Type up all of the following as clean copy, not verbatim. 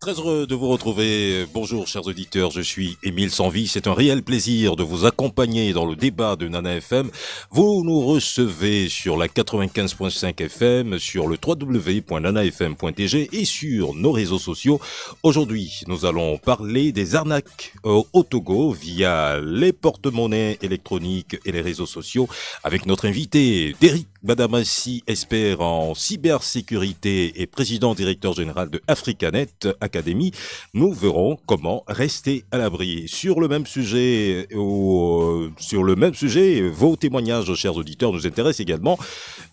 Très heureux de vous retrouver. Bonjour chers auditeurs, je suis Émile Sanvi. C'est un réel plaisir de vous accompagner dans le débat de Nana FM. Vous nous recevez sur la 95.5 FM, sur le www.nanafm.tg et sur nos réseaux sociaux. Aujourd'hui, nous allons parler des arnaques au Togo via les porte-monnaies électroniques et les réseaux sociaux avec notre invité Derrick Badamassi, expert en cybersécurité et président directeur général de Africanet Academy. Nous verrons comment rester à l'abri. Sur le même sujet, vos témoignages, chers auditeurs, nous intéressent également.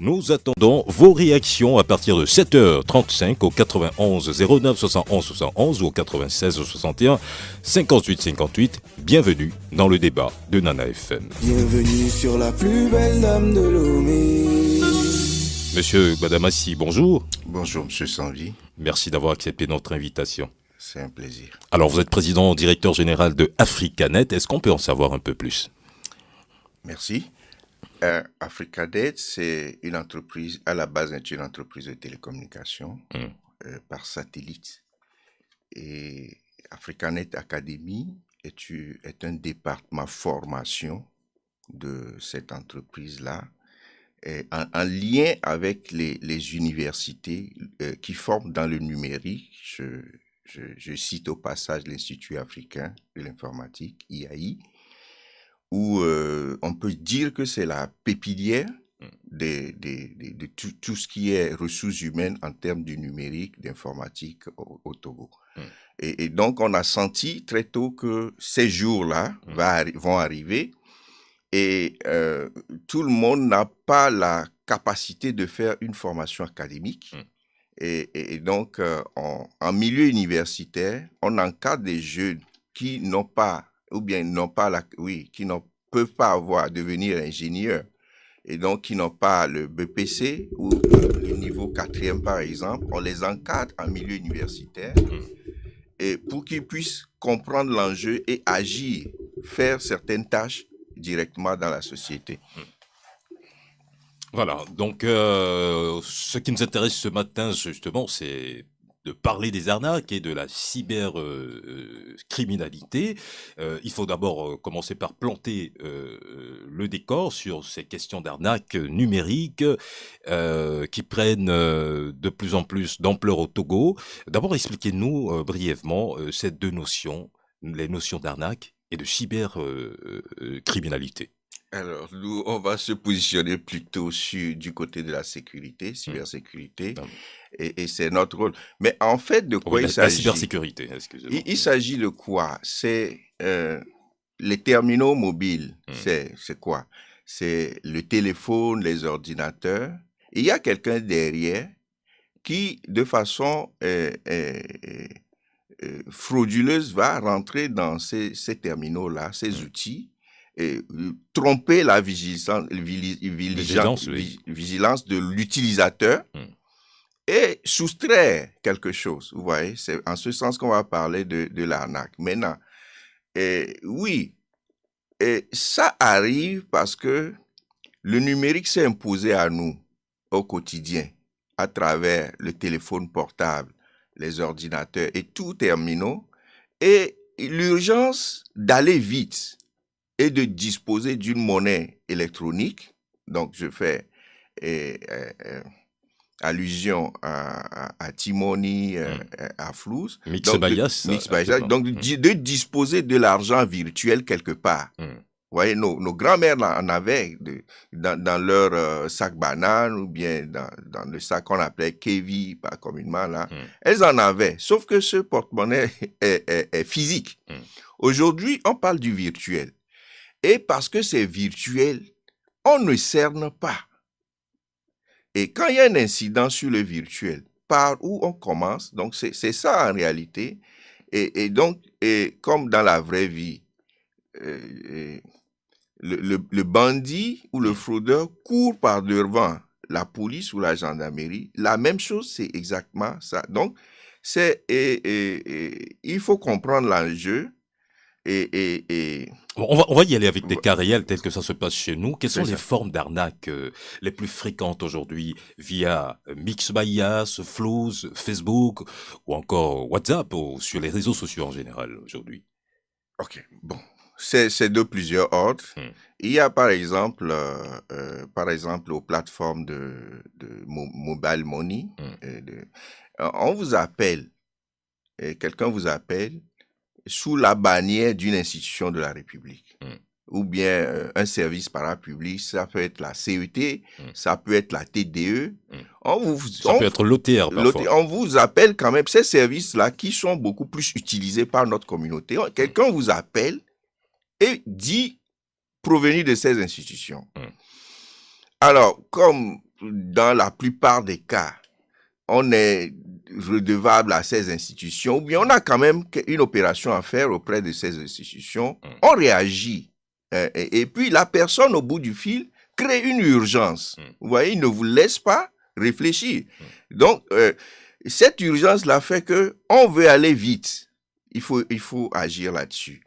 Nous attendons vos réactions à partir de 7h35 au 91 09 71 71 ou au 96 61 58 58. Bienvenue dans le débat de Nana FM. Bienvenue sur la plus belle dame de Lomé. Monsieur Badamassi, bonjour. Bonjour, Monsieur Sanvi. Merci d'avoir accepté notre invitation. C'est un plaisir. Alors, vous êtes président directeur général de Africanet. Est-ce qu'on peut en savoir un peu plus? Merci. Africanet, c'est une entreprise, à la base, c'est une entreprise de télécommunications par satellite. Et Africanet Academy est un département formation de cette entreprise-là, en lien avec les universités qui forment dans le numérique. Je cite au passage l'Institut africain de l'informatique, IAI, où on peut dire que c'est la pépinière de tout ce qui est ressources humaines en termes du numérique, d'informatique au Togo. Et donc, on a senti très tôt que ces jours-là vont arriver. Et tout le monde n'a pas la capacité de faire une formation académique. Et donc, en milieu universitaire, on encadre des jeunes qui n'ont pas, ou bien qui ne peuvent pas devenir ingénieurs, et donc qui n'ont pas le BPC ou le niveau 4e, par exemple. On les encadre en milieu universitaire et pour qu'ils puissent comprendre l'enjeu et agir, faire certaines tâches directement dans la société. Voilà, donc ce qui nous intéresse ce matin, justement, c'est de parler des arnaques et de la cybercriminalité. Il faut d'abord commencer par planter le décor sur ces questions d'arnaques numériques qui prennent de plus en plus d'ampleur au Togo. D'abord, expliquez-nous brièvement ces deux notions, les notions d'arnaque et de cybercriminalité. Alors, nous, on va se positionner plutôt du côté de la sécurité, cybersécurité, et c'est notre rôle. Mais en fait, de quoi il s'agit? La cybersécurité, excusez-moi. Il s'agit de quoi? C'est les terminaux mobiles. C'est quoi? C'est le téléphone, les ordinateurs. Il y a quelqu'un derrière qui, de façon frauduleuse, va rentrer dans ces terminaux-là, ces outils, et tromper la vigilance de l'utilisateur et soustraire quelque chose. Vous voyez, c'est en ce sens qu'on va parler de l'arnaque. Maintenant, oui, ça arrive parce que le numérique s'est imposé à nous au quotidien à travers le téléphone portable, les ordinateurs et tous terminaux, et l'urgence d'aller vite et de disposer d'une monnaie électronique. Donc, je fais allusion à Timoni, à Flous. Mixbayas. Donc, de disposer de l'argent virtuel quelque part. Vous voyez, nos grands-mères en avaient dans leur sac banane ou bien dans le sac qu'on appelait Kevi, pas communément là. Elles en avaient, sauf que ce porte-monnaie est physique. Aujourd'hui, on parle du virtuel. Et parce que c'est virtuel, on ne cerne pas. Et quand il y a un incident sur le virtuel, par où on commence? Donc, c'est ça en réalité. Et donc, comme dans la vraie vie, le bandit ou le fraudeur court par devant la police ou la gendarmerie. La même chose, c'est exactement ça. Donc, il faut comprendre l'enjeu. et Bon, on va y aller avec des cas réels tels que ça se passe chez nous. Quelles sont c'est les ça. formes d'arnaque les plus fréquentes aujourd'hui via Mixbias, Flows, Facebook ou encore WhatsApp ou sur les réseaux sociaux en général aujourd'hui? Ok, bon. C'est de plusieurs ordres. Hmm. Il y a par exemple, aux plateformes de mobile money, Hmm. on vous appelle, quelqu'un vous appelle sous la bannière d'une institution de la République. Hmm. Ou bien un service parapublic, ça peut être la CET, Hmm. ça peut être la TDE. Hmm. Ça peut être l'OTR parfois. On vous appelle quand même ces services-là qui sont beaucoup plus utilisés par notre communauté. Quelqu'un vous appelle et dit provenir de ces institutions. Alors, comme dans la plupart des cas, on est redevable à ces institutions, ou bien on a quand même une opération à faire auprès de ces institutions, on réagit. Et puis la personne au bout du fil crée une urgence. Vous voyez, il ne vous laisse pas réfléchir. Donc, cette urgence-là fait que on veut aller vite. Il faut agir là-dessus.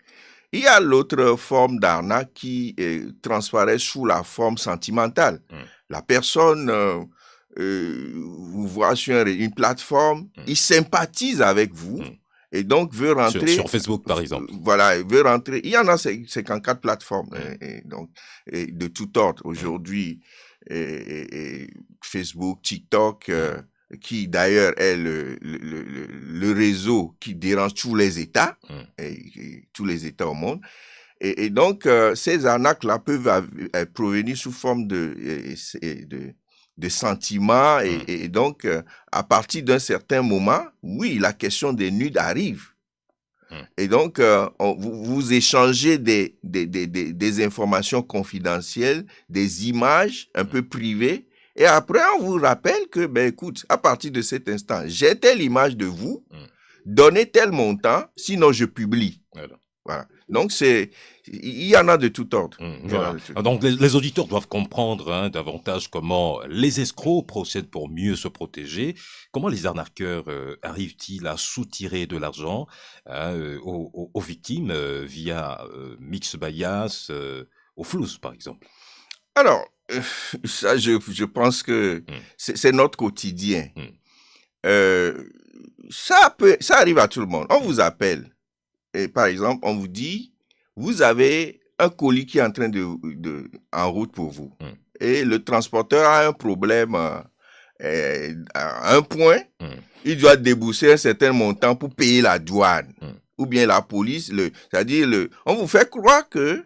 Il y a l'autre forme d'arnaque qui transparaît sous la forme sentimentale. La personne vous voit sur une plateforme, il sympathise avec vous et donc veut rentrer sur Facebook par exemple. Voilà, il veut rentrer. Il y en a 54 plateformes de tout ordre aujourd'hui. Facebook, TikTok, qui d'ailleurs est le réseau qui dérange tous les États, tous les États au monde. Et donc, ces arnaques-là peuvent provenir sous forme de sentiments. Et donc, à partir d'un certain moment, oui, la question des nudes arrive. Et donc, vous échangez des informations confidentielles, des images un peu privées. Et après, on vous rappelle que, ben écoute, à partir de cet instant, j'ai telle image de vous, donnez tel montant, sinon je publie. Voilà. Donc, il y en a de tout ordre. Voilà. Donc, les auditeurs doivent comprendre davantage comment les escrocs procèdent pour mieux se protéger. Comment les arnaqueurs arrivent-ils à soutirer de l'argent aux victimes via Mixbias, au Flows, par exemple? Alors, ça, je pense que c'est notre quotidien. Ça arrive à tout le monde. On vous appelle. Et par exemple, on vous dit, vous avez un colis qui est en train en route pour vous. Et le transporteur a un problème à un point. Il doit débourser un certain montant pour payer la douane. Ou bien la police. C'est-à-dire, on vous fait croire que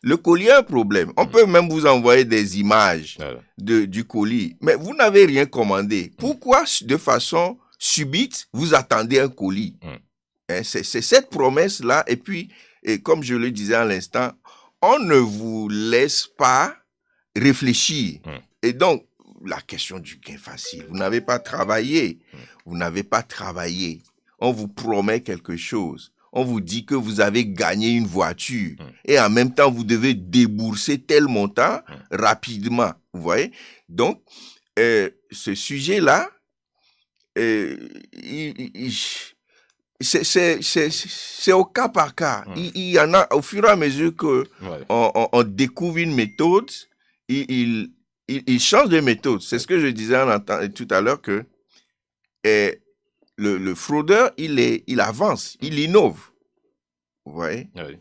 le colis a un problème. On peut même vous envoyer des images du colis. Mais vous n'avez rien commandé. Pourquoi, de façon subite, vous attendez un colis? C'est cette promesse-là. Et puis, comme je le disais à l'instant, on ne vous laisse pas réfléchir. Et donc, la question du gain facile. Vous n'avez pas travaillé. Vous n'avez pas travaillé. On vous promet quelque chose. On vous dit que vous avez gagné une voiture. Et en même temps, vous devez débourser tel montant rapidement. Vous voyez? Donc, ce sujet-là, c'est au cas par cas. Il y en a, au fur et à mesure que on découvre une méthode, il change de méthode. C'est ce que je disais tout à l'heure, que le fraudeur, il avance, il innove. Vous voyez? Oui,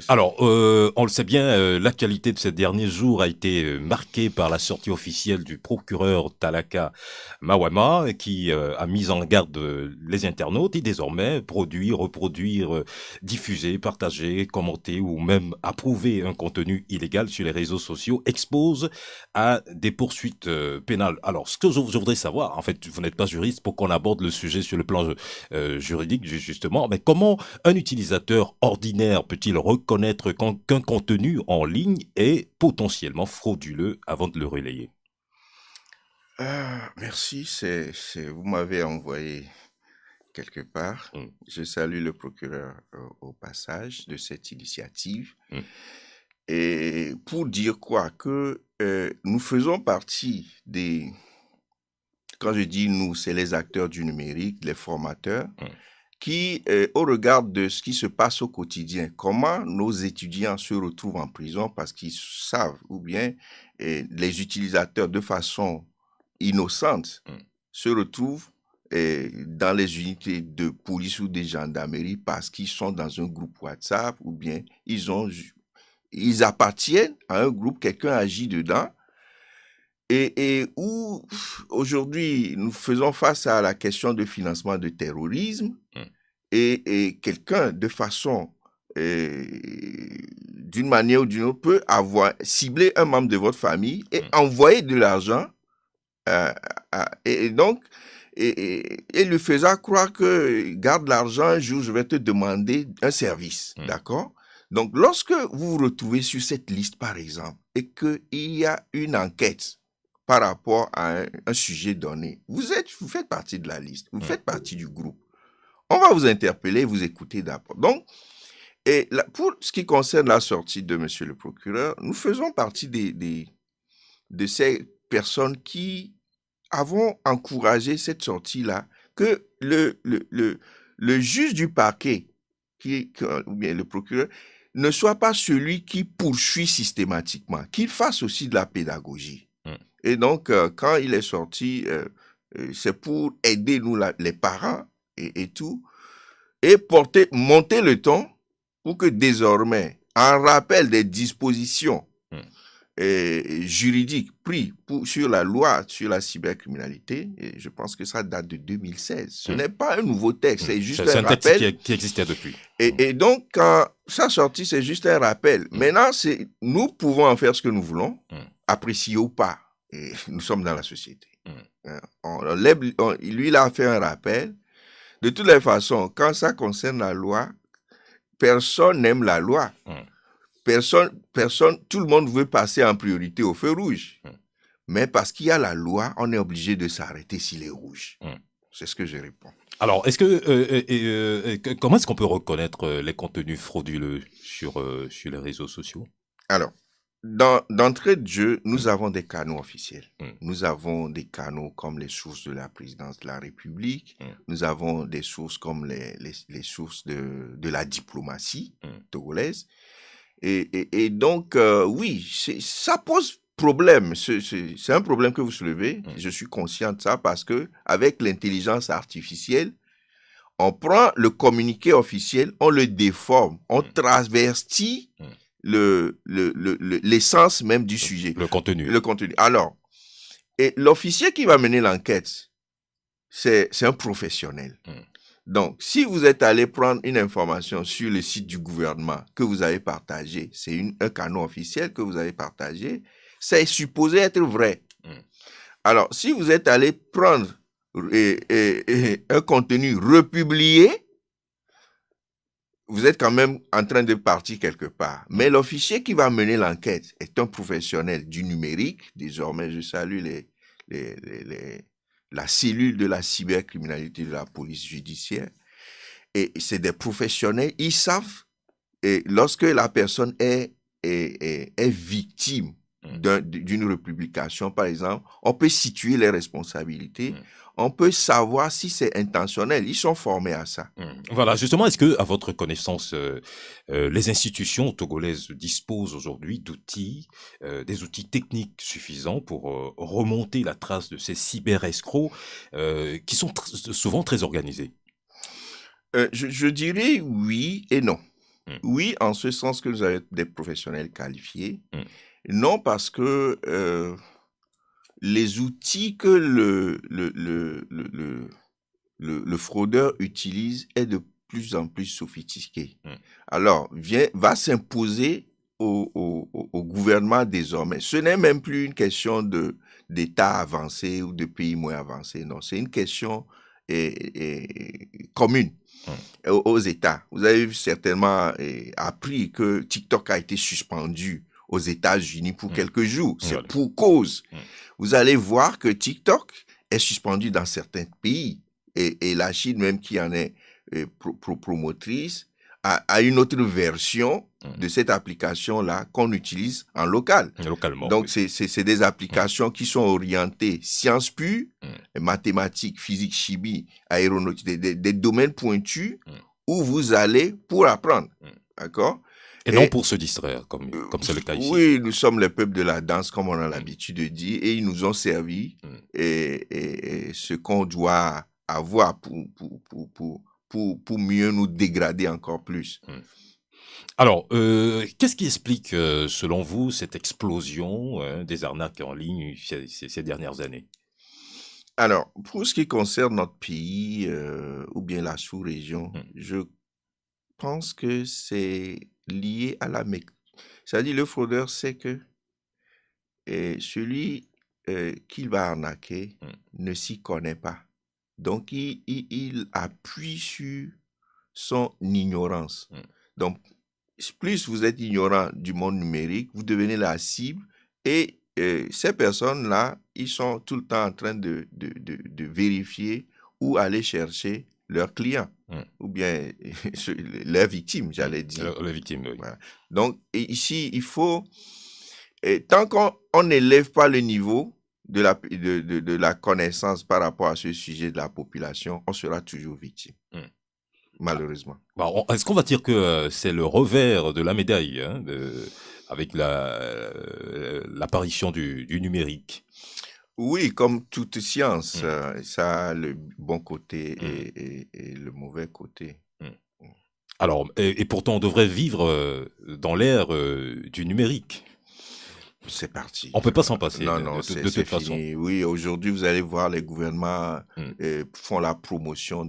alors, on le sait bien, l'actualité de ces derniers jours a été marquée par la sortie officielle du procureur Talaka Mawama qui a mis en garde les internautes et désormais produire, reproduire, diffuser, partager, commenter ou même approuver un contenu illégal sur les réseaux sociaux expose à des poursuites pénales. Alors, ce que je voudrais savoir, en fait, vous n'êtes pas juriste pour qu'on aborde le sujet sur le plan juridique, justement, mais comment un utilisateur ordinaire peut-il reconnaître qu'un contenu en ligne est potentiellement frauduleux avant de le relayer? Merci, vous m'avez envoyé quelque part. Je salue le procureur au passage de cette initiative. Et pour dire quoi? Que nous faisons partie quand je dis nous, c'est les acteurs du numérique, les formateurs. qui, au regard de ce qui se passe au quotidien, comment nos étudiants se retrouvent en prison parce qu'ils savent, ou bien les utilisateurs de façon innocente se retrouvent dans les unités de police ou de gendarmerie parce qu'ils sont dans un groupe WhatsApp ou bien ils appartiennent à un groupe, quelqu'un agit dedans et où aujourd'hui nous faisons face à la question de financement de terrorisme et quelqu'un de façon d'une manière ou d'une autre peut avoir ciblé un membre de votre famille et envoyer de l'argent et donc et lui faisant croire que garde l'argent, un jour je vais te demander un service, d'accord? Donc lorsque vous vous retrouvez sur cette liste par exemple et qu'il y a une enquête par rapport à un sujet donné, vous faites partie de la liste, vous faites partie du groupe. On va vous interpeller, vous écouter d'abord. Donc, pour ce qui concerne la sortie de monsieur le procureur, nous faisons partie de ces personnes qui avons encouragé cette sortie-là, que le juge du parquet, ou bien le procureur, ne soit pas celui qui poursuit systématiquement, qu'il fasse aussi de la pédagogie. Et donc, quand il est sorti, c'est pour aider nous, les parents et tout, et monter le ton pour que désormais, en rappel des dispositions juridiques prises sur la loi sur la cybercriminalité, et je pense que ça date de 2016. Ce n'est pas un nouveau texte, c'est juste un rappel. C'est un texte qui existait depuis. Et donc, quand ça sortit, c'est juste un rappel. Maintenant, nous pouvons en faire ce que nous voulons, apprécier ou pas. Et nous sommes dans la société. Lui, il a fait un rappel. De toutes les façons, quand ça concerne la loi, personne n'aime la loi. Personne, tout le monde veut passer en priorité au feu rouge. Mais parce qu'il y a la loi, on est obligé de s'arrêter s'il est rouge. C'est ce que je réponds. Alors, comment est-ce qu'on peut reconnaître les contenus frauduleux sur les réseaux sociaux? Alors, d'entrée de jeu, nous avons des canaux officiels. Nous avons des canaux comme les sources de la présidence de la République. Nous avons des sources comme les sources de la diplomatie togolaise. Et donc, oui, ça pose problème. C'est un problème que vous soulevez. Je suis conscient de ça parce que avec l'intelligence artificielle, on prend le communiqué officiel, on le déforme, on travestit l'essence même du sujet. Le contenu. Alors, et l'officier qui va mener l'enquête, c'est un professionnel. Donc, si vous êtes allé prendre une information sur le site du gouvernement que vous avez partagé, c'est un canal officiel que vous avez partagé, c'est supposé être vrai. Alors, si vous êtes allé prendre un contenu republié, vous êtes quand même en train de partir quelque part. Mais l'officier qui va mener l'enquête est un professionnel du numérique. Désormais, je salue la cellule de la cybercriminalité de la police judiciaire. Et c'est des professionnels, ils savent, et lorsque la personne est victime d'une republication, par exemple, on peut situer les responsabilités, on peut savoir si c'est intentionnel. Ils sont formés à ça. Voilà, justement, est-ce que, à votre connaissance, les institutions togolaises disposent aujourd'hui d'outils, des outils techniques suffisants pour remonter la trace de ces cyber-escrocs qui sont souvent très organisés? Je dirais oui et non. Oui, en ce sens que vous avez des professionnels qualifiés. Non, parce que les outils que le fraudeur utilise est de plus en plus sophistiqué. Alors, va s'imposer au gouvernement désormais. Ce n'est même plus une question d'État avancé ou de pays moins avancés. Non, c'est une question commune aux États. Vous avez certainement appris que TikTok a été suspendu aux États-Unis pour quelques jours. C'est pour cause. Vous allez voir que TikTok est suspendu dans certains pays. Et la Chine même qui en est promotrice à une autre version de cette application-là qu'on utilise en local. Localement. Donc, oui. c'est des applications qui sont orientées sciences pures, mathématiques, physique, chimie, aéronautique, des domaines pointus où vous allez pour apprendre. D'accord? Et non pour se distraire, comme c'est le cas ici. Oui, nous sommes le peuple de la danse, comme on a l'habitude de dire, et ils nous ont servi et ce qu'on doit avoir pour mieux nous dégrader encore plus. Alors, qu'est-ce qui explique, selon vous, cette explosion des arnaques en ligne ces dernières années? Alors, pour ce qui concerne notre pays ou bien la sous-région, je pense que c'est lié à la mécanique. C'est-à-dire, le fraudeur sait que celui qu'il va arnaquer ne s'y connaît pas. Donc, il appuie sur son ignorance. Donc, plus vous êtes ignorant du monde numérique, vous devenez la cible et ces personnes-là, ils sont tout le temps en train de vérifier où aller chercher leurs clients ou bien leurs victimes, j'allais dire. Les victimes, oui. Voilà. Donc, ici, il faut... tant qu'on n'élève pas le niveau de la connaissance par rapport à ce sujet de la population, on sera toujours victime. Malheureusement. Bon, est-ce qu'on va dire que c'est le revers de la médaille avec l'apparition du numérique? Oui, comme toute science, ça a le bon côté et le mauvais côté. Alors, et pourtant, on devrait vivre dans l'ère du numérique. C'est parti. On ne peut pas s'en passer Non, de c'est toute fini. façon. Oui, aujourd'hui, vous allez voir, les gouvernements font la promotion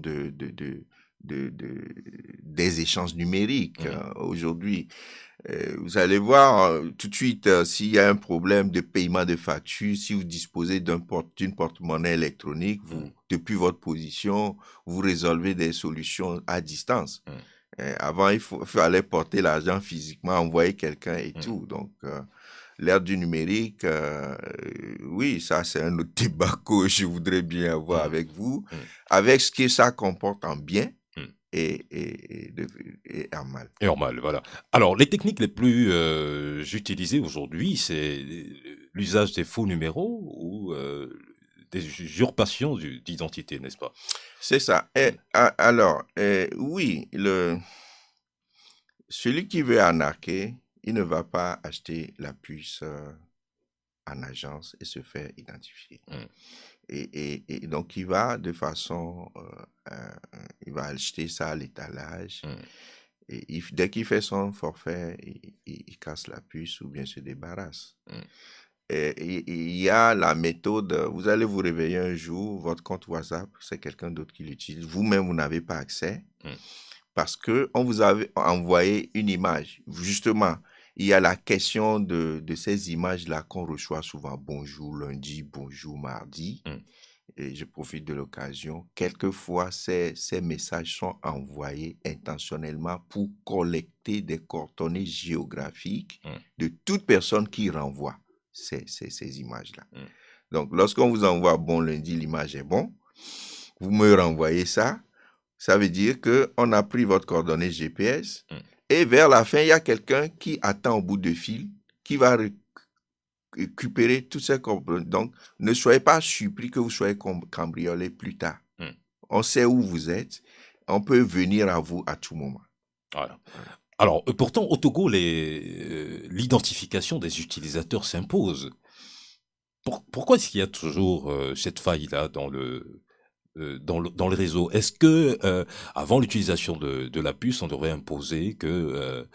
des échanges numériques. Aujourd'hui, vous allez voir tout de suite s'il y a un problème de paiement de facture, si vous disposez d'une porte-monnaie électronique, vous, depuis votre position, vous résolvez des solutions à distance. Avant, il fallait porter l'argent physiquement, envoyer quelqu'un et tout. Donc, l'ère du numérique, oui, ça c'est un autre débat que je voudrais bien avoir avec vous, avec ce que ça comporte en bien et en mal. Et en mal, voilà. Alors, les techniques les plus utilisées aujourd'hui, c'est l'usage des faux numéros ou des usurpations d'identité, n'est-ce pas? C'est ça. Alors, oui, celui qui veut arnaquer, il ne va pas acheter la puce en agence et se faire identifier. Et donc, il va de façon... il va acheter ça à l'étalage. Et dès qu'il fait son forfait, il casse la puce ou bien se débarrasse. Et il y a la méthode, vous allez vous réveiller un jour, votre compte WhatsApp, c'est quelqu'un d'autre qui l'utilise. Vous-même, vous n'avez pas accès parce qu'on vous avait envoyé une image. Justement, il y a la question de ces images-là qu'on reçoit souvent. Bonjour lundi, bonjour mardi. Et je profite de l'occasion. Quelquefois, ces messages sont envoyés intentionnellement pour collecter des coordonnées géographiques de toute personne qui renvoie ces images-là. Donc, lorsqu'on vous envoie bon lundi, l'image est bon, vous me renvoyez ça, ça veut dire qu'on a pris votre coordonnée GPS et vers la fin, il y a quelqu'un qui attend au bout de fil, qui va récupérer toutes ces coordonnées. Donc, ne soyez pas surpris que vous soyez cambriolé plus tard. On sait où vous êtes, on peut venir à vous à tout moment. Voilà. Alors, pourtant, au Togo, l'identification des utilisateurs s'impose. Pourquoi est-ce qu'il y a toujours cette faille-là dans le réseau? Est-ce que, avant l'utilisation de la puce, on devrait imposer que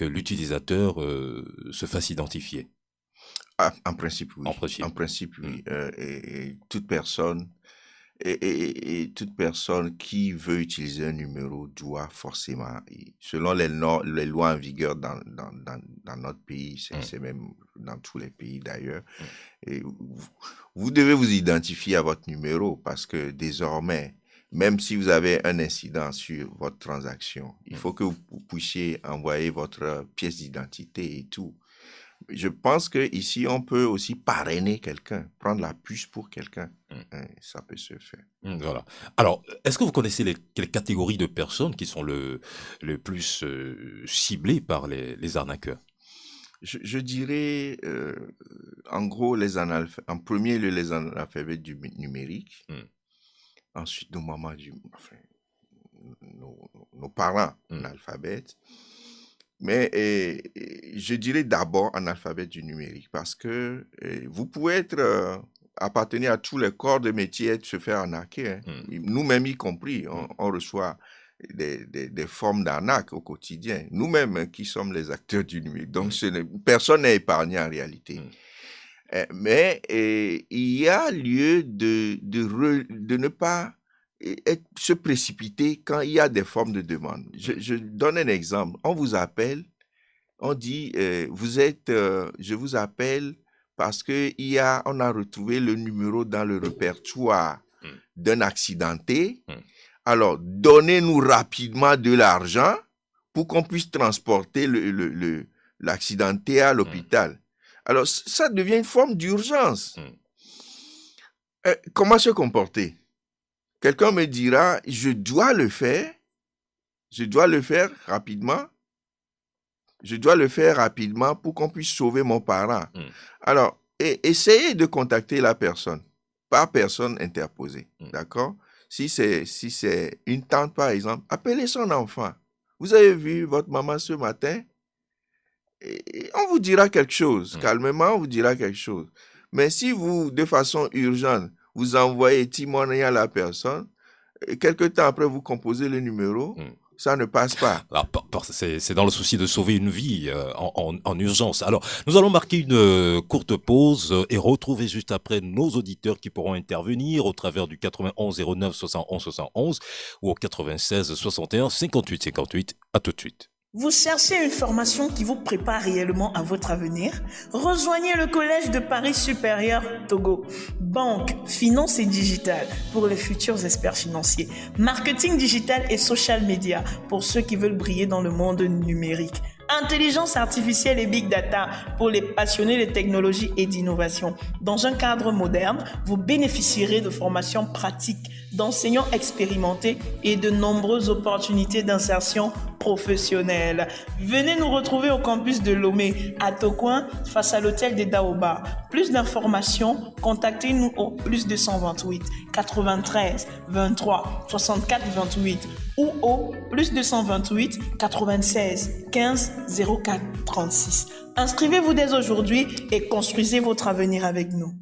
l'utilisateur se fasse identifier? En principe, oui. En principe, oui. Et toute personne... Et toute personne qui veut utiliser un numéro doit forcément, selon les lois en vigueur dans notre pays, c'est même dans tous les pays d'ailleurs, et vous devez vous identifier à votre numéro parce que désormais, même si vous avez un incident sur votre transaction, il faut que vous puissiez envoyer votre pièce d'identité et tout. Je pense qu'ici, on peut aussi parrainer quelqu'un, prendre la puce pour quelqu'un. Ça peut se faire. Voilà. Alors, est-ce que vous connaissez les catégories de personnes qui sont le plus ciblées par les arnaqueurs? Je dirais, en gros, en premier lieu, les analphabètes numériques. Ensuite, enfin, nos parents analphabètes. Mais je dirais d'abord analphabète du numérique parce que vous pouvez appartenir à tous les corps de métier et se faire arnaquer. Nous-mêmes y compris, on reçoit des formes d'arnaque au quotidien. Nous-mêmes qui sommes les acteurs du numérique. Donc, personne n'est épargné en réalité. Mais il y a lieu de ne pas se précipiter quand il y a des formes de demande. Je donne un exemple. On vous appelle, on dit, je vous appelle parce on a retrouvé le numéro dans le répertoire d'un accidenté. Alors, donnez-nous rapidement de l'argent pour qu'on puisse transporter l'accidenté à l'hôpital. Alors, ça devient une forme d'urgence. Comment se comporter? Quelqu'un me dira, je dois le faire rapidement. Je dois le faire rapidement pour qu'on puisse sauver mon parent. Alors, essayez de contacter la personne, par personne interposée, d'accord? Si c'est une tante, par exemple, appelez son enfant. Vous avez vu votre maman ce matin? Et on vous dira quelque chose, calmement, on vous dira quelque chose. Mais si vous, de façon urgente, vous envoyez témoigner à la personne, quelque temps après, vous composez le numéro, ça ne passe pas. Alors, c'est dans le souci de sauver une vie en urgence. Alors, nous allons marquer une courte pause et retrouver juste après nos auditeurs qui pourront intervenir au travers du 91 09 71 71 ou au 96 61 58 58. À tout de suite. Vous cherchez une formation qui vous prépare réellement à votre avenir? Rejoignez le Collège de Paris Supérieur Togo. Banque, finance et digital pour les futurs experts financiers. Marketing digital et social media pour ceux qui veulent briller dans le monde numérique. Intelligence artificielle et big data pour les passionnés de technologie et d'innovation. Dans un cadre moderne, vous bénéficierez de formations pratiques, d'enseignants expérimentés et de nombreuses opportunités d'insertion professionnelle. Venez nous retrouver au campus de Lomé, à Tocoin, face à l'hôtel des Daoba. Plus d'informations, contactez-nous au plus 228 93 23 64 28 ou au plus 228 96 15 04 36. Inscrivez-vous dès aujourd'hui et construisez votre avenir avec nous.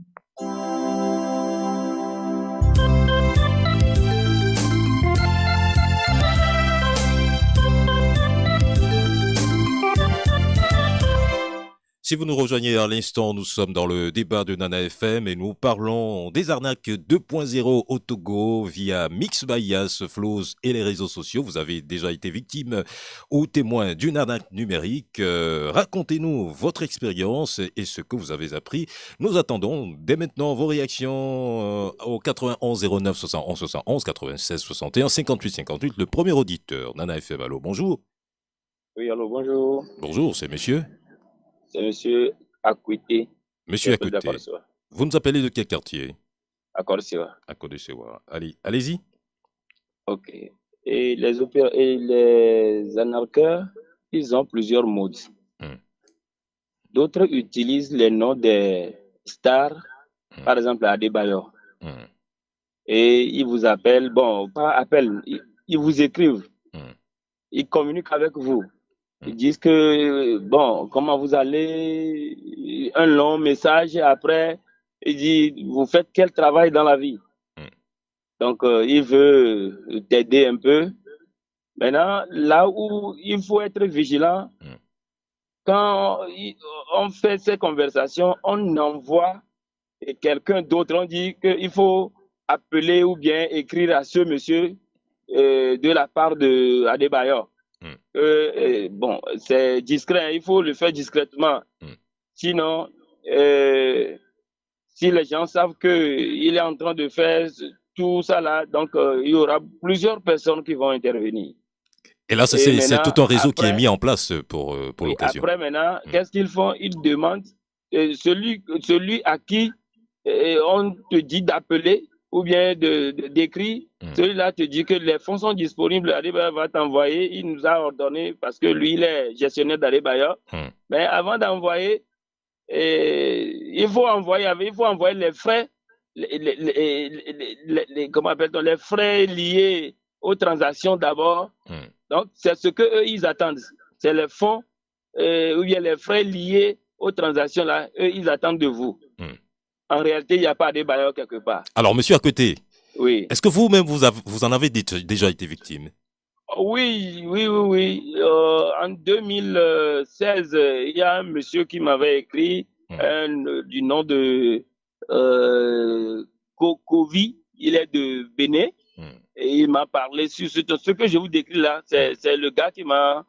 Si vous nous rejoignez à l'instant, nous sommes dans le débat de Nana FM et nous parlons des arnaques 2.0 au Togo via Mix by Yas, Flows et les réseaux sociaux. Vous avez déjà été victime ou témoin d'une arnaque numérique. Racontez-nous votre expérience et ce que vous avez appris. Nous attendons dès maintenant vos réactions au 91 09 71 71 96 61 58 58. Le premier auditeur, Nana FM, allô, bonjour. Oui, allô, bonjour. Bonjour, c'est monsieur? C'est monsieur Akwite. Monsieur Akwite. Vous nous appelez de quel quartier? À Corsiwa. À Corsiwa. Allez, allez-y. Ok. Et les arnaqueurs, ils ont plusieurs modes. D'autres utilisent les noms des stars, par exemple à Adebayor. Et ils vous appellent, bon, pas appellent, ils vous écrivent. Ils communiquent avec vous. Ils disent que, bon, comment vous allez, un long message, et après, il dit, vous faites quel travail dans la vie? Donc, il veut t'aider un peu. Maintenant, là où il faut être vigilant, quand on fait ces conversations, on envoie quelqu'un d'autre, on dit qu'il faut appeler ou bien écrire à ce monsieur de la part de Adebayor. Bon, c'est discret, il faut le faire discrètement. Sinon, si les gens savent qu'il est en train de faire tout ça là, donc il y aura plusieurs personnes qui vont intervenir. Et là, Et c'est maintenant, tout un réseau qui est après, mis en place pour oui, l'occasion. après maintenant, qu'est-ce qu'ils font? Ils demandent celui à qui on te dit d'appeler ou bien d'écrire. Celui-là te dit que les fonds sont disponibles. Adebayor va t'envoyer. Il nous a ordonné parce que lui, il est gestionnaire d'Adebayor. Mais avant d'envoyer, il faut envoyer les frais, comment appelle-t-on, les frais liés aux transactions d'abord. Donc, c'est ce qu'eux, ils attendent. C'est les fonds ou bien les frais liés aux transactions là, eux, ils attendent de vous. En réalité, il n'y a pas de bailleur quelque part. Alors, monsieur à côté, oui. Est-ce que vous-même, vous en avez déjà été victime? Oui. En 2016, il y a un monsieur qui m'avait écrit du nom de Kokovi. Il est de Bénin. Et il m'a parlé sur ce que je vous décris là. C'est le gars qui m'a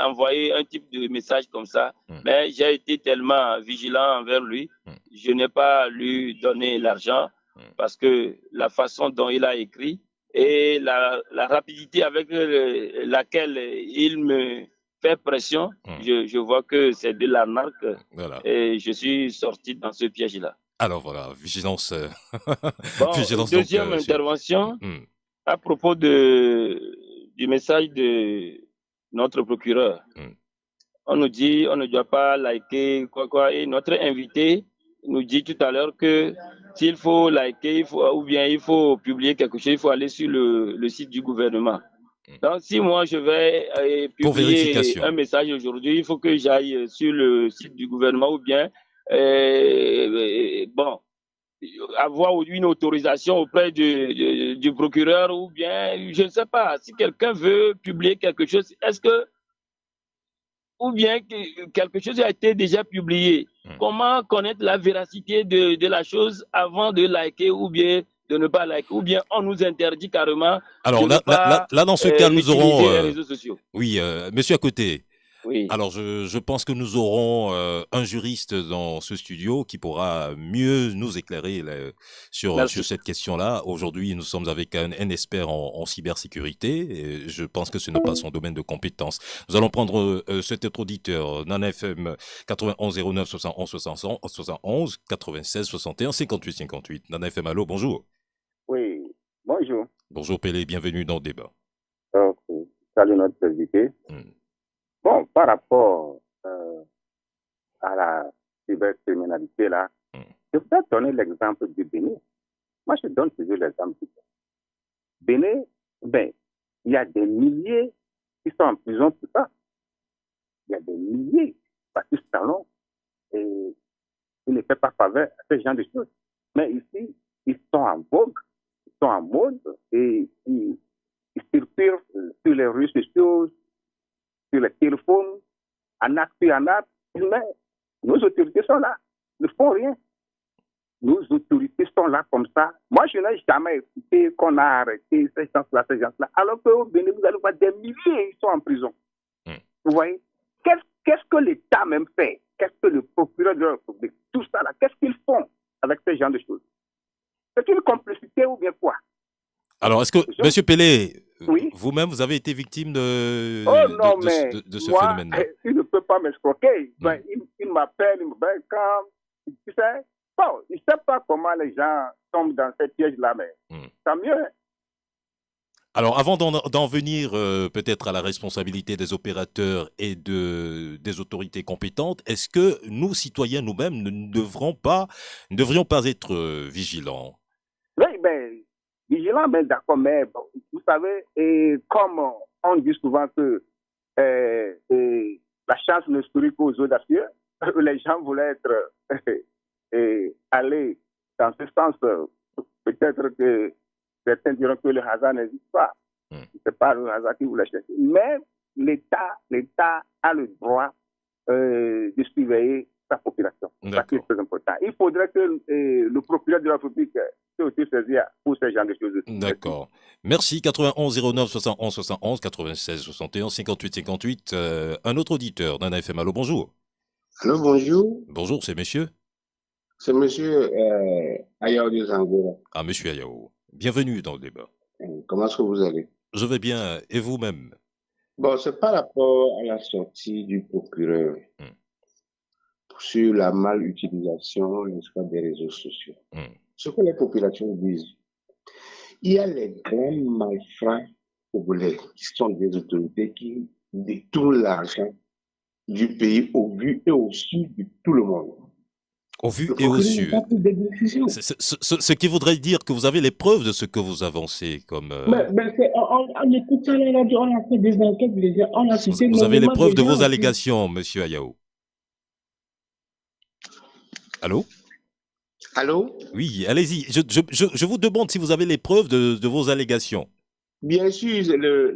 envoyé un type de message comme ça. Mais j'ai été tellement vigilant envers lui. Je n'ai pas lui donné l'argent parce que la façon dont il a écrit et la rapidité avec laquelle il me fait pression, je vois que c'est de l'arnaque. Voilà. Et je suis sorti dans ce piège-là. Alors voilà, vigilance. Bon, vigilance deuxième donc, intervention à propos du message de notre procureur. On nous dit on ne doit pas liker quoi. Et notre invité nous dit tout à l'heure que s'il faut liker ou bien il faut publier quelque chose, il faut aller sur le site du gouvernement. Donc si moi je vais publier un message aujourd'hui, il faut que j'aille sur le site du gouvernement ou bien avoir une autorisation auprès du procureur ou bien, je ne sais pas, si quelqu'un veut publier quelque chose, est-ce que, ou bien quelque chose a été déjà publié, comment connaître la véracité de la chose avant de liker ou bien de ne pas liker, ou bien on nous interdit carrément. Alors là, dans ce cas, nous aurons... les réseaux sociaux. Oui, monsieur à côté. Oui. Alors, je pense que nous aurons un juriste dans ce studio qui pourra mieux nous éclairer sur cette question-là. Aujourd'hui, nous sommes avec un expert en cybersécurité et je pense que ce n'est pas son domaine de compétence. Nous allons prendre cet autre auditeur, Nana FM 91 09 71 71 96 61 58 58. Nana FM, allô, bonjour. Oui, bonjour. Bonjour Pélé, bienvenue dans le débat. Okay. Salut notre invité. Bon, par rapport à la cybercriminalité, là, je voudrais donner l'exemple du Bénin. Moi, je donne toujours l'exemple du Bénin. Bénin, il y a des milliers qui sont en prison pour ça. Il y a des milliers, Baptiste Talon, et il ne fait pas faveur à ce genre de choses. Mais ici, ils sont en vogue, ils sont en mode, et ils circulent sur les réseaux sociaux, sur les téléphones, en acte, mais nos autorités sont là, ne font rien. Nos autorités sont là comme ça. Moi, je n'ai jamais écouté qu'on a arrêté ces gens-là, alors qu'au Bénin, vous allez voir des milliers, ils sont en prison. Vous voyez? Qu'est-ce que l'État même fait? Qu'est-ce que le procureur de la République, tout ça là, qu'est-ce qu'ils font avec ce genre de choses? C'est une complicité ou bien quoi? Alors, est-ce que, Monsieur Pélé, oui? Vous-même, vous avez été victime de ce moi, phénomène-là? Il ne peut pas m'escroquer. Il m'appelle, il me dit, quand, tu sais, bon, je ne sais pas comment les gens tombent dans ces pièges-là, mais tant mieux. Alors, avant d'en venir peut-être à la responsabilité des opérateurs et des autorités compétentes, est-ce que nous, citoyens nous-mêmes, ne devrions pas être vigilants? Oui, vigilant, mais d'accord, mais bon, vous savez, et comme on dit souvent que la chance ne sourit qu'aux audacieux, les gens voulaient aller dans ce sens. Peut-être que certains diront que le hasard n'existe pas. C'est pas le hasard qui voulait chercher. Mais l'État a le droit de surveiller sa population. Ça c'est très important. Il faudrait que le procureur de la République soit aussi saisi pour ce genre de choses. D'accord. Merci. 91 09 71 71 96 61 58 58. Un autre auditeur d'un AFM. Allô, bonjour. Allô, bonjour. Bonjour, c'est monsieur? C'est monsieur Ayao de Zango. Ah, monsieur Ayao. Bienvenue dans le débat. Comment est-ce que vous allez? Je vais bien. Et vous-même? Bon, c'est par rapport à la sortie du procureur sur la mal-utilisation, n'est-ce pas, des réseaux sociaux. Ce que les populations disent, il y a les grands malfrats congolais qui sont des autorités qui détournent l'argent du pays au vu et au su de tout le monde. Au vu et au su. Ce qui voudrait dire que vous avez les preuves de ce que vous avancez comme... On écoute ça, on a fait des enquêtes, on a cité... Vous avez les preuves de vos allégations, monsieur Ayao. Allô? Allô? Oui, allez-y. Je vous demande si vous avez les preuves de vos allégations. Bien sûr,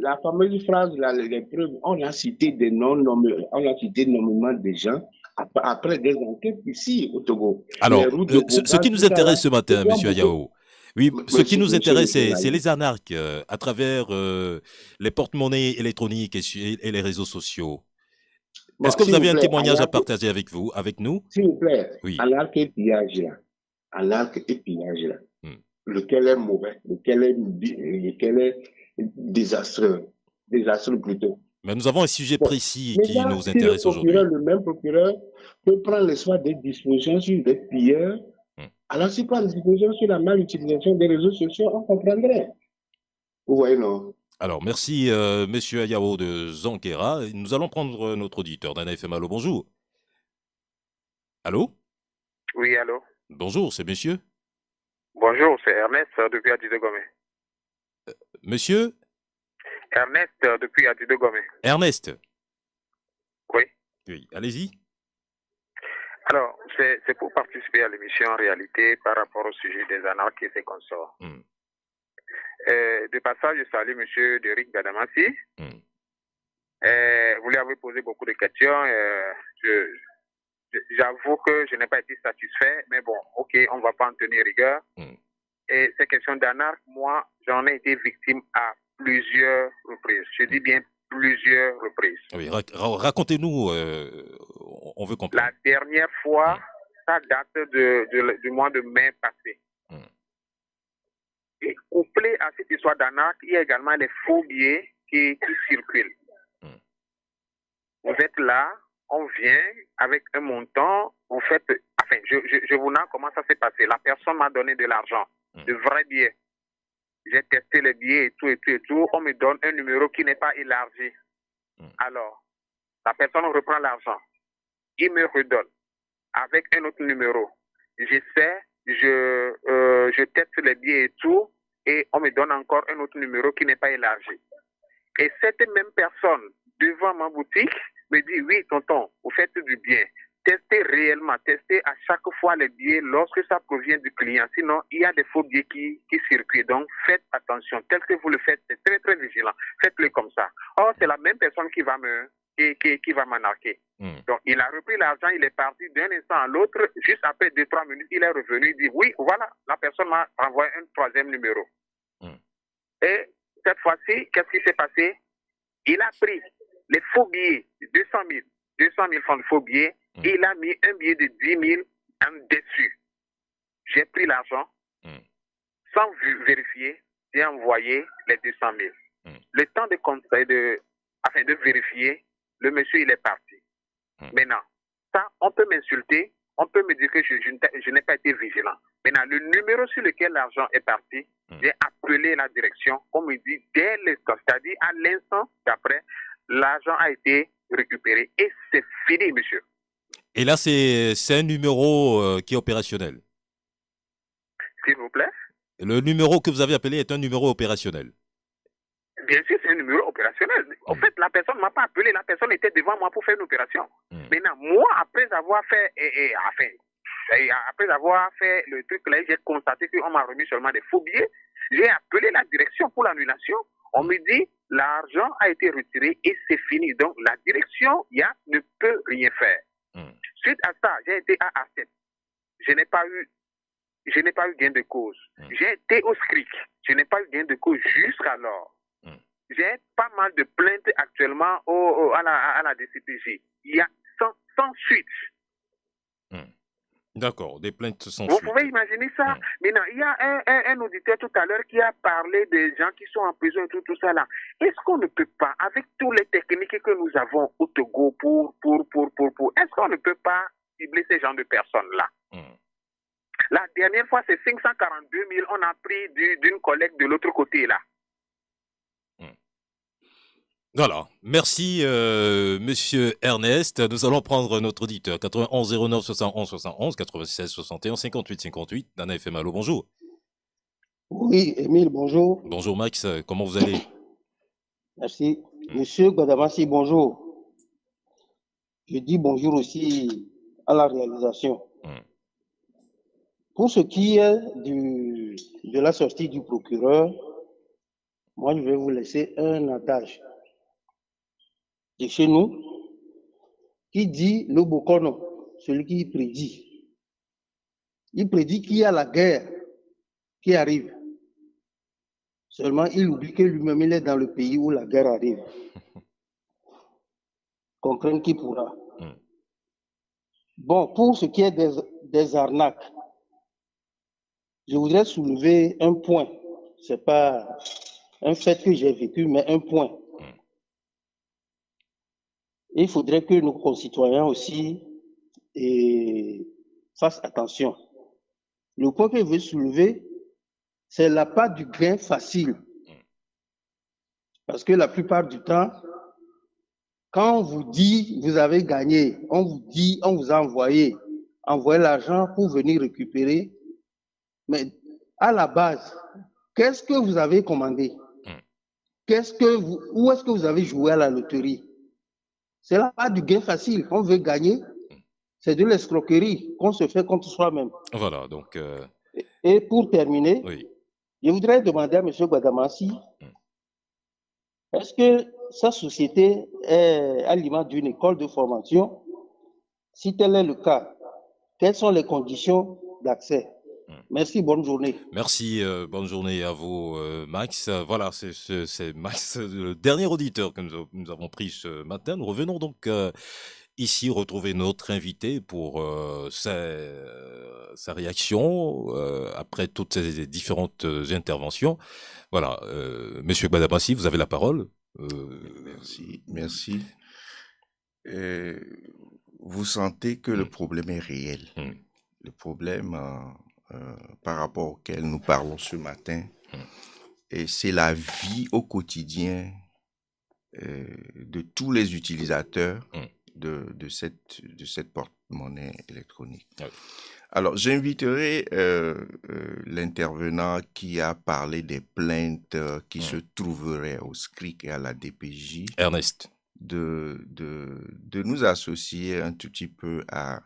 la fameuse phrase, les preuves, on a cité des noms, on a cité nommément des gens après des enquêtes ici au Togo. Alors, ce qui nous intéresse ce matin, monsieur Ayao, oui, ce qui nous intéresse, c'est les anarques à travers les porte-monnaies électroniques et les réseaux sociaux. Est-ce que vous avez un témoignage à partager avec nous? S'il vous plaît, oui. Anarque et pillage là. Lequel est mauvais, lequel est désastreux plutôt. Mais nous avons un sujet précis qui nous intéresse aujourd'hui. Le même procureur peut prendre le soin des dispositions sur des pilleurs. Alors, s'il prend des dispositions sur la mal-utilisation des réseaux sociaux, on comprendrait. Vous voyez, non? Alors, merci, monsieur Ayao de Zanquera. Nous allons prendre notre auditeur d'Anna FM. Allô, bonjour. Allô? Oui, allô? Bonjour, c'est monsieur? Bonjour, c'est Ernest depuis Adidegomé. Monsieur? Ernest depuis Adidegomé. Ernest? Oui. Oui, allez-y. Alors, c'est pour participer à l'émission en réalité par rapport au sujet des anarques et ses consorts. De passage, je salue monsieur Derrick Gadamassi. Vous lui avez posé beaucoup de questions. J'avoue que je n'ai pas été satisfait, mais bon, ok, on ne va pas en tenir rigueur. Et ces questions d'anarque, moi, j'en ai été victime à plusieurs reprises. Je dis bien plusieurs reprises. Oui, racontez-nous, on veut comprendre. La dernière fois, ça date du mois de mai passé. Et couplé à cette histoire d'anarque, il y a également les faux billets qui circulent. Vous êtes là, on vient avec un montant, en fait, enfin, je vous narre comment ça s'est passé. La personne m'a donné de l'argent, de vrais billets. J'ai testé les billets et tout. On me donne un numéro qui n'est pas élargi. Alors, la personne reprend l'argent. Il me redonne avec un autre numéro. J'essaie, je teste les billets et tout, et on me donne encore un autre numéro qui n'est pas élargi. Et cette même personne, devant ma boutique, me dit, oui, tonton, vous faites du bien. Testez réellement, testez à chaque fois les billets lorsque ça provient du client. Sinon, il y a des faux billets qui circulent. Donc, faites attention. Tel que vous le faites, c'est très, très vigilant. Faites-le comme ça. Or, c'est la même personne qui va m'anarquer. Donc, il a repris l'argent, il est parti d'un instant à l'autre. Juste après 2-3 minutes, il est revenu, il dit, oui, voilà, la personne m'a envoyé un troisième numéro. Et cette fois-ci, qu'est-ce qui s'est passé? Il a pris les faux billets, 200 000 francs de faux billets, et il a mis un billet de 10 000 en dessus. J'ai pris l'argent, sans vérifier, j'ai envoyé les 200 000. Le temps de vérifier, le monsieur, il est parti. Maintenant, ça, on peut m'insulter, on peut me dire que je n'ai pas été vigilant. Maintenant, le numéro sur lequel l'argent est parti, j'ai appelé la direction, on me dit dès l'instant, c'est-à-dire à l'instant d'après, l'argent a été récupéré et c'est fini, monsieur. Et là, c'est un numéro qui est opérationnel. S'il vous plaît? Le numéro que vous avez appelé est un numéro opérationnel. Bien sûr, c'est un numéro opérationnel. En fait, la personne ne m'a pas appelé, la personne était devant moi pour faire une opération. Maintenant, moi, après avoir fait, après avoir fait le truc là, j'ai constaté qu'on m'a remis seulement des faux billets. J'ai appelé la direction pour l'annulation. On me dit, l'argent a été retiré et c'est fini. Donc, la direction, ne peut rien faire. Suite à ça, j'ai été à A7. Je n'ai pas eu gain de cause. J'ai été au SCRIC. Je n'ai pas eu gain de cause jusqu'alors. J'ai pas mal de plaintes actuellement à la DCPJ. Il y a sans suite. D'accord, des plaintes sans Vous suite. pouvez imaginer ça. Maintenant, il y a un auditeur tout à l'heure qui a parlé des gens qui sont en prison et tout ça là. Est-ce qu'on ne peut pas, avec toutes les techniques que nous avons au Togo est-ce qu'on ne peut pas cibler ces gens de personnes-là? La dernière fois, c'est 542 000, on a pris d'une collecte de l'autre côté là. Voilà, merci Monsieur Ernest. Nous allons prendre notre auditeur 91 09 71 71 96 61 58 58. Nana FM, allô, bonjour. Oui, Émile, bonjour. Bonjour Max, comment vous allez? Merci. Monsieur Gbadamassi, bonjour. Je dis bonjour aussi à la réalisation. Pour ce qui est de la sortie du procureur, moi je vais vous laisser un adage de chez nous qui dit le Bokono, celui qui prédit. Il prédit qu'il y a la guerre qui arrive. Seulement, il oublie que lui-même, il est dans le pays où la guerre arrive. Comprendre qui pourra. Bon, pour ce qui est des arnaques, je voudrais soulever un point. Ce n'est pas un fait que j'ai vécu, mais un point. Il faudrait que nos concitoyens aussi fassent attention. Le point que je veux soulever, c'est la part du gain facile. Parce que la plupart du temps, quand on vous dit vous avez gagné, on vous dit, on vous a envoyé l'argent pour venir récupérer. Mais à la base, qu'est-ce que vous avez commandé? Où est-ce que vous avez joué à la loterie? C'est la part du gain facile. On veut gagner. C'est de l'escroquerie qu'on se fait contre soi-même. Voilà, donc... Et pour terminer, oui. Je voudrais demander à M. Gbadamassi, est-ce que sa société est à l'image d'une école de formation? Si tel est le cas, quelles sont les conditions d'accès? Merci, bonne journée. Merci, bonne journée à vous, Max. Voilà, c'est Max, le dernier auditeur que nous avons pris ce matin. Nous revenons donc ici retrouver notre invité pour sa réaction après toutes ces différentes interventions. Voilà, Monsieur Gbadamassi, vous avez la parole. Merci. Vous sentez que le problème est réel. Le problème par rapport auquel nous parlons ce matin, et c'est la vie au quotidien de tous les utilisateurs de cette porte-monnaie électronique. Alors, j'inviterai l'intervenant qui a parlé des plaintes qui se trouveraient au SCRIC et à la DPJ. Ernest. De nous associer un tout petit peu à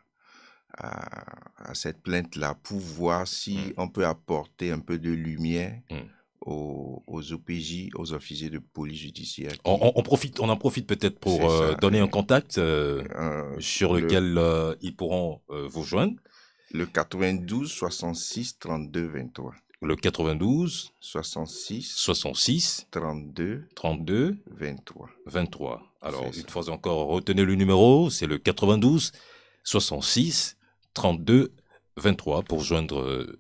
cette plainte-là pour voir si on peut apporter un peu de lumière aux OPJ, aux officiers de police judiciaire. On en profite peut-être pour donner un contact sur lequel ils pourront vous joindre. Le 92 66 32 23. Le 92 66 32 23. Alors, une fois encore, retenez le numéro, c'est le 92 66 32 23 pour joindre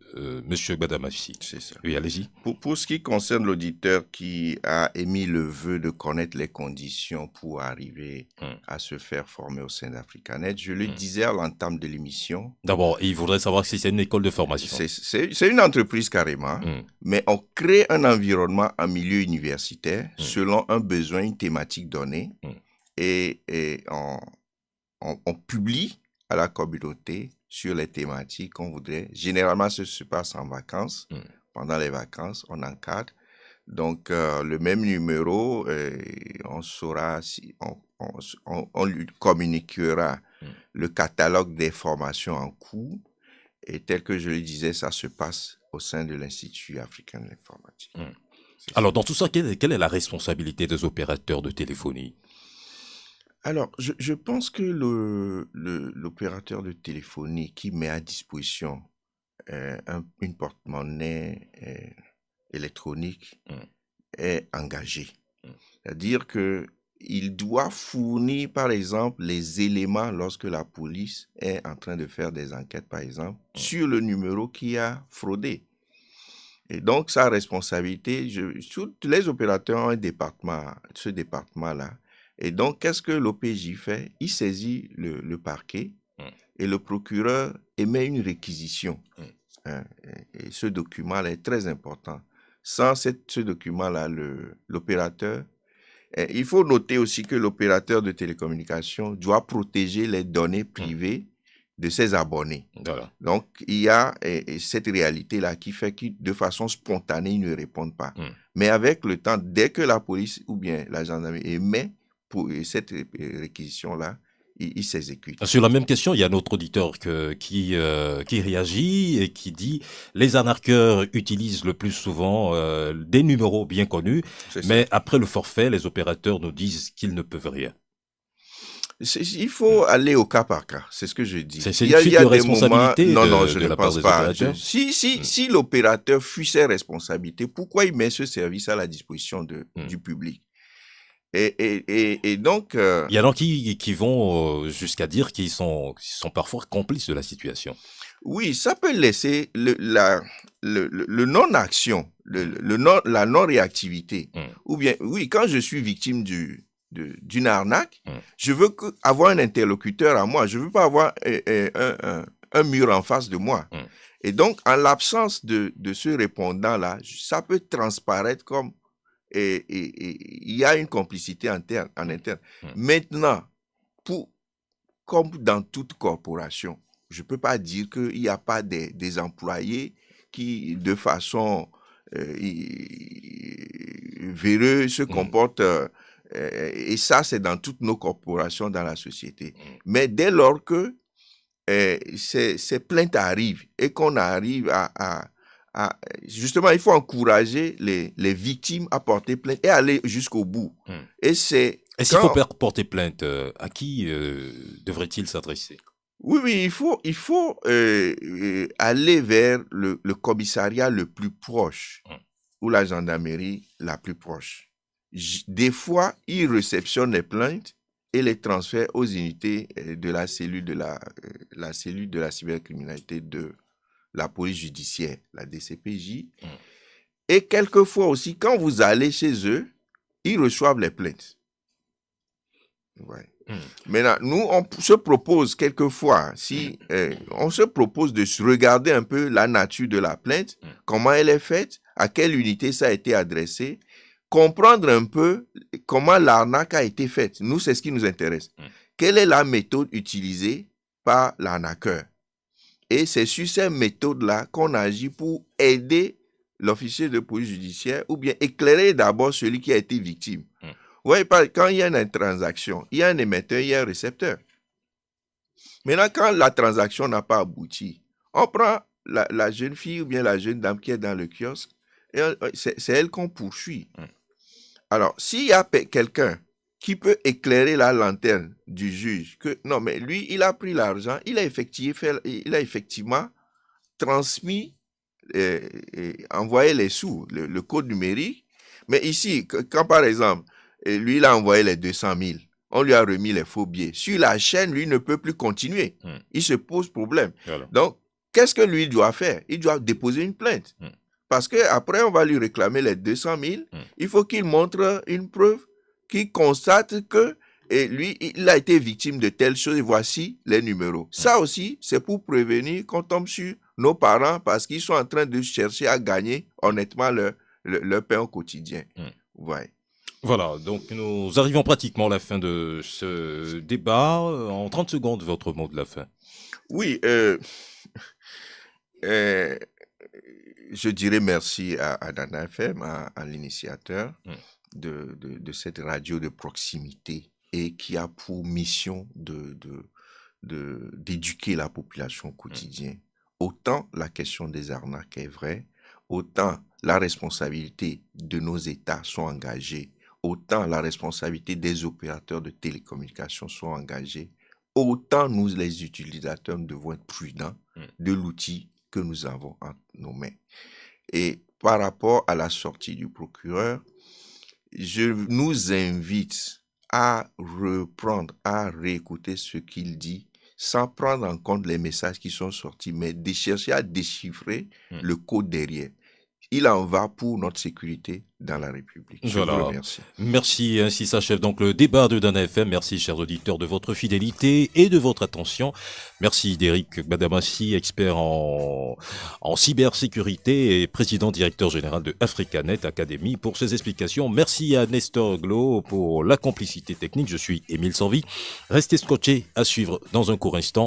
Monsieur Gbadamassi. C'est ça. Oui, allez-y. Pour ce qui concerne l'auditeur qui a émis le vœu de connaître les conditions pour arriver à se faire former au sein d'Africanet, je le disais à l'entame de l'émission. D'abord, il voudrait savoir si c'est une école de formation. C'est une entreprise carrément, mais on crée un environnement en milieu universitaire selon un besoin, une thématique donnée, et on publie à la communauté sur les thématiques qu'on voudrait. Généralement, ça se passe en vacances. Pendant les vacances, on encadre. Donc, le même numéro, on saura si on lui communiquera le catalogue des formations en cours. Et tel que je le disais, ça se passe au sein de l'Institut africain de l'informatique. Alors, dans tout ça, quelle est la responsabilité des opérateurs de téléphonie? Alors, je pense que l'opérateur de téléphonie qui met à disposition une porte-monnaie électronique est engagé. C'est-à-dire qu'il il doit fournir, par exemple, les éléments lorsque la police est en train de faire des enquêtes, par exemple, sur le numéro qui a fraudé. Et donc, sa responsabilité, tous les opérateurs ont un département, ce département-là. Et donc, qu'est-ce que l'OPJ fait? Il saisit le parquet et le procureur émet une réquisition. Et ce document-là est très important. Sans ce document-là, l'opérateur... Il faut noter aussi que l'opérateur de télécommunications doit protéger les données privées de ses abonnés. Voilà. Donc, il y a cette réalité-là qui fait que de façon spontanée, ils ne répondent pas. Mais avec le temps, dès que la police ou bien la gendarmerie émet pour cette réquisition-là, il s'exécute. Sur la même question, il y a notre auditeur qui réagit et qui dit « Les arnaqueurs utilisent le plus souvent des numéros bien connus, mais après le forfait, les opérateurs nous disent qu'ils ne peuvent rien. » Il faut aller au cas par cas, c'est ce que je dis. C'est une suite de responsabilité non, je ne pense pas. Si l'opérateur fuit ses responsabilités, pourquoi il met ce service à la disposition du public? Et donc... Il y en a qui vont jusqu'à dire qu'ils sont parfois complices de la situation. Oui, ça peut laisser le non-action, la non-réactivité. Ou bien, oui, quand je suis victime d'une arnaque, je veux avoir un interlocuteur à moi. Je veux pas avoir un mur en face de moi. Et donc, en l'absence de ce répondant-là, ça peut transparaître comme et il y a une complicité en interne. Maintenant, comme dans toute corporation, je peux pas dire qu'il n'y a pas des employés qui, de façon véreuse, se comportent... et ça, c'est dans toutes nos corporations dans la société. Mais dès lors que ces plaintes arrivent et qu'on arrive justement, il faut encourager les victimes à porter plainte et aller jusqu'au bout. Et s'il faut porter plainte, à qui devrait-il s'adresser? Oui, il faut aller vers le commissariat le plus proche ou la gendarmerie la plus proche. Des fois, ils réceptionnent les plaintes et les transfèrent aux unités de la cellule de la cellule de la cybercriminalité de la police judiciaire, la DCPJ. Et quelquefois aussi, quand vous allez chez eux, ils reçoivent les plaintes. Ouais. Maintenant, nous, on se propose quelquefois, on se propose de regarder un peu la nature de la plainte, comment elle est faite, à quelle unité ça a été adressé, comprendre un peu comment l'arnaque a été faite. Nous, c'est ce qui nous intéresse. Quelle est la méthode utilisée par l'arnaqueur? Et c'est sur ces méthodes-là qu'on agit pour aider l'officier de police judiciaire ou bien éclairer d'abord celui qui a été victime. Oui, quand il y a une transaction, il y a un émetteur, il y a un récepteur. Maintenant, quand la transaction n'a pas abouti, on prend la jeune fille ou bien la jeune dame qui est dans le kiosque et c'est elle qu'on poursuit. Alors, s'il y a quelqu'un qui peut éclairer la lanterne du juge, que non, mais lui, il a pris l'argent, il a effectivement transmis, envoyé les sous, le code numérique. Mais ici, quand par exemple, lui, il a envoyé les 200 000, on lui a remis les faux billets. Sur la chaîne, lui ne peut plus continuer. Il se pose problème. Voilà. Donc, qu'est-ce que lui doit faire? Il doit déposer une plainte. Parce qu'après, on va lui réclamer les 200 000. Il faut qu'il montre une preuve qui constate que lui, il a été victime de telle chose et voici les numéros. Ça aussi, c'est pour prévenir qu'on tombe sur nos parents parce qu'ils sont en train de chercher à gagner honnêtement leur pain au quotidien. Ouais. Voilà, donc nous arrivons pratiquement à la fin de ce débat. En 30 secondes, votre mot de la fin. Oui, je dirais merci à Nana FM, à l'initiateur de cette radio de proximité et qui a pour mission d'éduquer la population au quotidien. Autant la question des arnaques est vraie, autant la responsabilité de nos États sont engagés, autant la responsabilité des opérateurs de télécommunications sont engagés, autant nous, les utilisateurs, nous devons être prudents de l'outil que nous avons entre nos mains. Et par rapport à la sortie du procureur, je nous invite à reprendre, à réécouter ce qu'il dit, sans prendre en compte les messages qui sont sortis, mais de chercher à déchiffrer le code derrière. Il en va pour notre sécurité dans la République. Je vous remercie. Merci, ainsi s'achève donc le débat de Dana FM. Merci, chers auditeurs, de votre fidélité et de votre attention. Merci d'Éric Badamassi, expert en cybersécurité et président directeur général de Africanet Academy, pour ses explications. Merci à Nestor Glo pour la complicité technique. Je suis Émile Sanvi. Restez scotchés, à suivre dans un court instant.